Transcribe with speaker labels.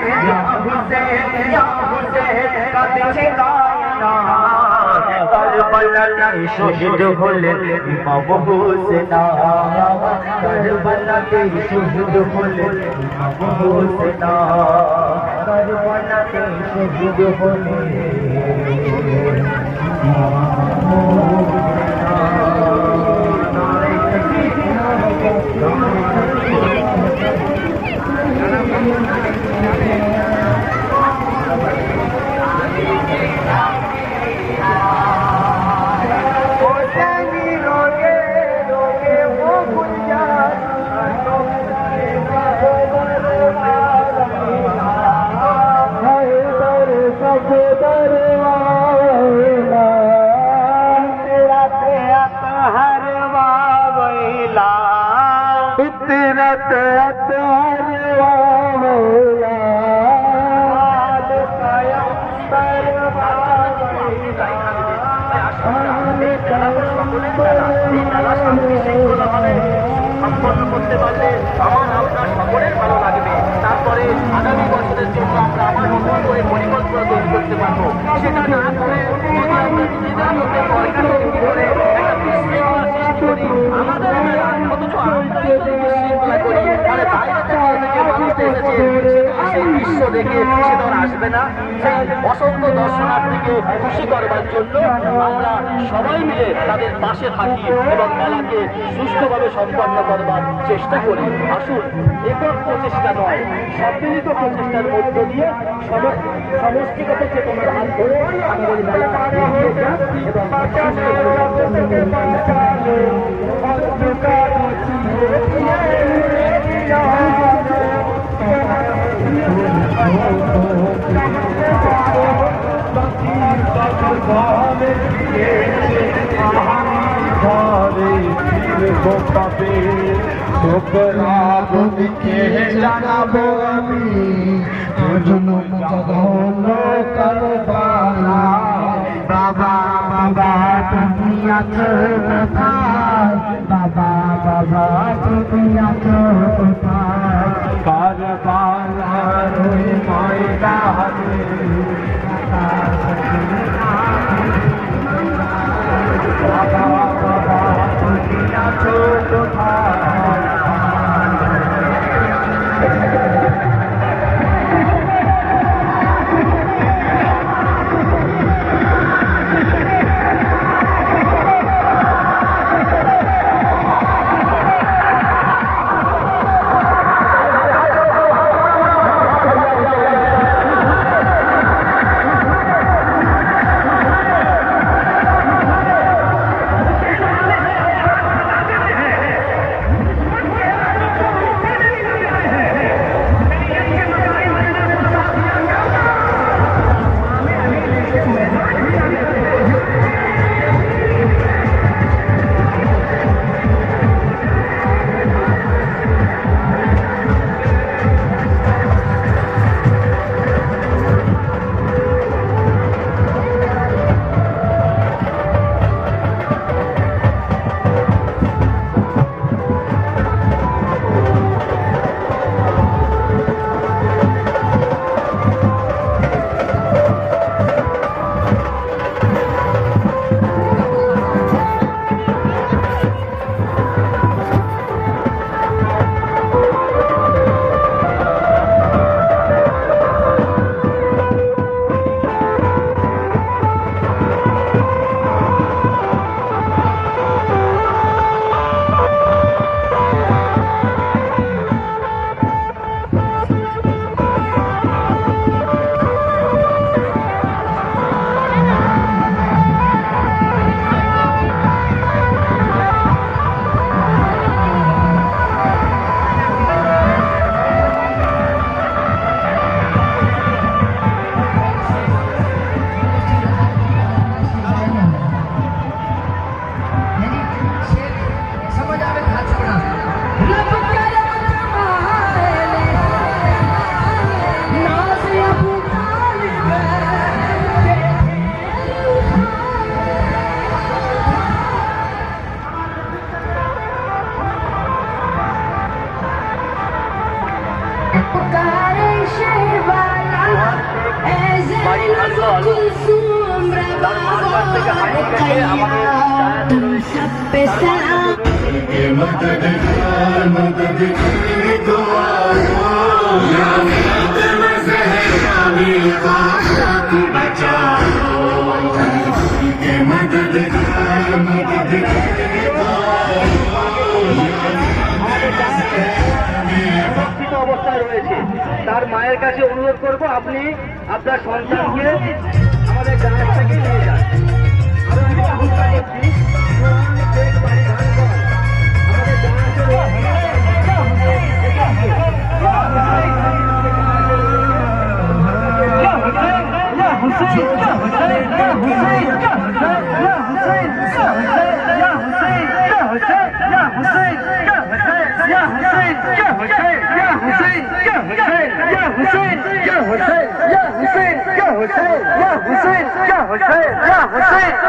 Speaker 1: या हुसैन কাঁদছে কায়নাত কারবালাতে শহীদ হলেন ইমাম হুসেন কারবালাতে শহীদ হলেন ইমাম হুসেন কারবালাতে শহীদ হলেন সম্পন্ন করতে পারলে আমার আপনার সকলের ভালো লাগবে। তারপরে আগামী বছরের জন্য আমরা আবার নতুন করে পরিকল্পনা তৈরি করতে পারবো। সেটা না করে যদি আমরা নিজেদের মধ্যে তরকারি তৈরি করে একটা বিশৃঙ্খলা সৃষ্টি করি আমাদের অথচ আমরা যদি বিশৃঙ্খলা করি তাহলে বাইরে থেকে মানুষটা এসেছে সেই দৃশ্য দেখে সে তো আসবে না। সেই অসংখ্য দর্শনার্থীকে খুশি করবার জন্য আমরা সবাই মিলে তাদের পাশে থাকি এবং মেলাকে সুষ্ঠুভাবে সম্পন্ন করবার চেষ্টা করি। আসুন একক প্রচেষ্টা নয়, সম্মিলিত প্রচেষ্টার মধ্য দিয়ে সমষ্টিগত চেতনার হাত ধরে আমাদের মেলা এগিয়ে যাক এবং
Speaker 2: জানাবো আমি জুলুম জঘন্য কারবালা বাবা বাবা তুমি আছো কোথায় বাবা বাবা তুমি আছো কোথায় কারবালার ওই ময়দানে বাবা বাবা তুমি আছো কোথায়
Speaker 1: ভাগ্যল তার মার কাছ থেকে হারিয়ে গেছে আমাদের সুরক্ষিত অবস্থায় রয়েছে। তার মায়ের কাছে অনুরোধ করব আপনি আপনার সন্তানকে আমাদের গ্রামের থেকে নিয়ে যান। আরো একটা ঘোষণা করছি, সোহান শেখ বাড়ি ধানগড় আমাদের
Speaker 2: Hussein!